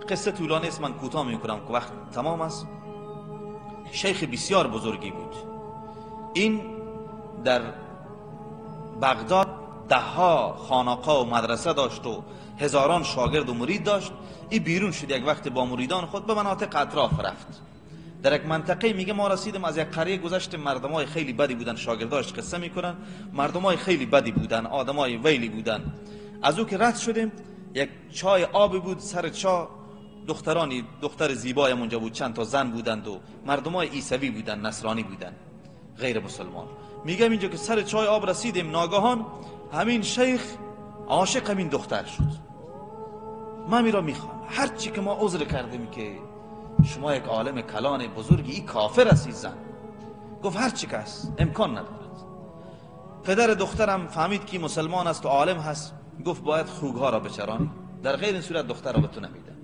قصه طولانی است، من کوتاه میکنم که وقت تمام است. شیخ بسیار بزرگی بود. این در بغداد دهها خانقاه و مدرسه داشت و هزاران شاگرد و مرید داشت. این بیرون شد یک وقت با مریدان خود به مناطق اطراف رفت. در یک منطقه میگه ما رسیدم از یک قریه گذشت، مردمای خیلی بدی بودن، شاگرداش قصه میکنن، مردمای خیلی بدی بودن، آدمای ویلی بودن. از او که رد شدیم یک چای آب بود، سر چا دخترانی، دختر زیبای اونجا بود، چند تا زن بودند و مردمای عیسوی بودن، نصرانی بودن، غیر مسلمان. میگم اینجا که سر چای آب رسیدیم، ناگهان همین شیخ عاشق همین دختر شد. من میرا میخوام هر چی که ما عذر کردیم که شما یک عالم کلان بزرگی، این کافر است این زن. گفت هر چی که است امکان ندارد. پدر دخترم فهمید که مسلمان است و عالم هست، گفت باید خوگها را بچرانی، در غیر این صورت دختر را به تو نمیدم.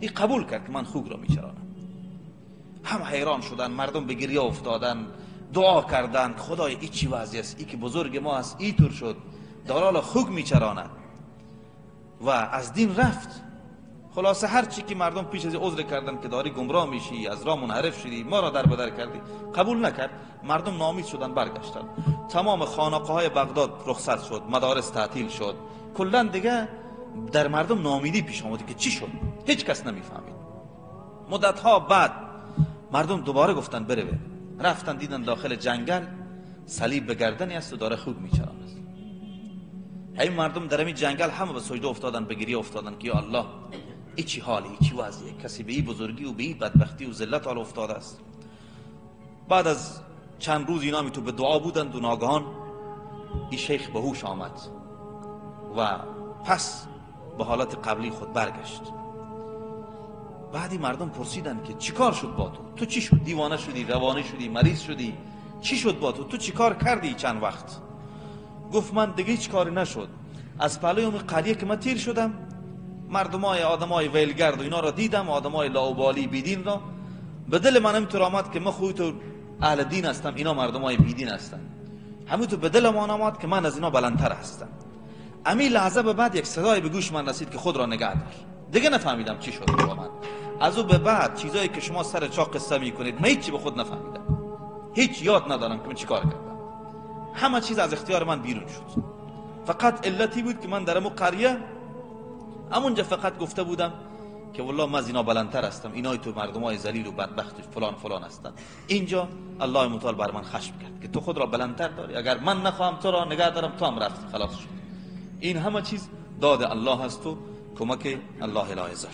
این قبول کرد که من خوگ را میچرانم. هم حیران شدن، مردم به گریه افتادن، دعا کردند خدای این چی وضعی است، ای که بزرگ ما است ای طور شد، دارال خوگ میچراند و از دین رفت. خلاصه هر چی که مردم پیش از عذر کردن که داری گمراه میشی، از راه منحرف شدی، ما را در بدر کردی، قبول نکرد. مردم ناامید شدن، برگشتن. تمام خانقاه های بغداد رخصت شد، مدارس تعطیل شد، کلا دیگه در مردم ناامیدی پیش آمد که چی شد، هیچ کس نمیفهمید. مدت ها بعد مردم دوباره گفتن بره. رفتن دیدن داخل جنگل صلیب به گردنی است و داره خوگ میچراند. همین مردم در این جنگل همه به سجده افتادن، به گریه افتادن که یا الله ای چی حالی، ای چی وضعیه، کسی به این بزرگی و به این بدبختی و ذلت حال افتاده است. بعد از چند روز اینا تو به دعا بودند و ناگهان این شیخ به هوش آمد و پس به حالت قبلی خود برگشت. بعدی مردم پرسیدن که چی کار شد با تو چی شد، دیوانه شدی، روانی شدی، مریض شدی، چی شد با تو چی کار کردی چند وقت؟ گفت من دیگه هیچ کاری نشد. از پهلوی اون قریه که من تیر شدم، مردمای آدمای ویلگرد و اینا را دیدم، آدمای لاوبالی بیدین را. به دل من همینطور آمد که من خودت اهل دین هستم، اینا مردمای بیدین هستن. همینطور به دل من آمد که من از اینا بلندتر هستم. امی لحظه به بعد یک صدای به گوش من رسید که خود را نگه دار. دیگه نفهمیدم چی شد با من. از او به بعد چیزایی که شما سر چا قصه میکنید من هیچی به خود نفهمیدم، هیچ یاد ندارم که من چیکار کردم. همه چیز از اختیار من بیرون شد. فقط علتی بود که من در امو قریه همونجا فقط گفته بودم که والله من از اینا بلندتر هستم، اینای تو مردمای ذلیل و بدبخت فلان فلان هستن. اینجا الله متعال بر من خشم کرد که تو خود را بلندتر داری، اگر من نخواهم تو را نگه دارم تو هم رفت، خلاص شد. این همه چیز داد الله هست و کمک الله لا یزال.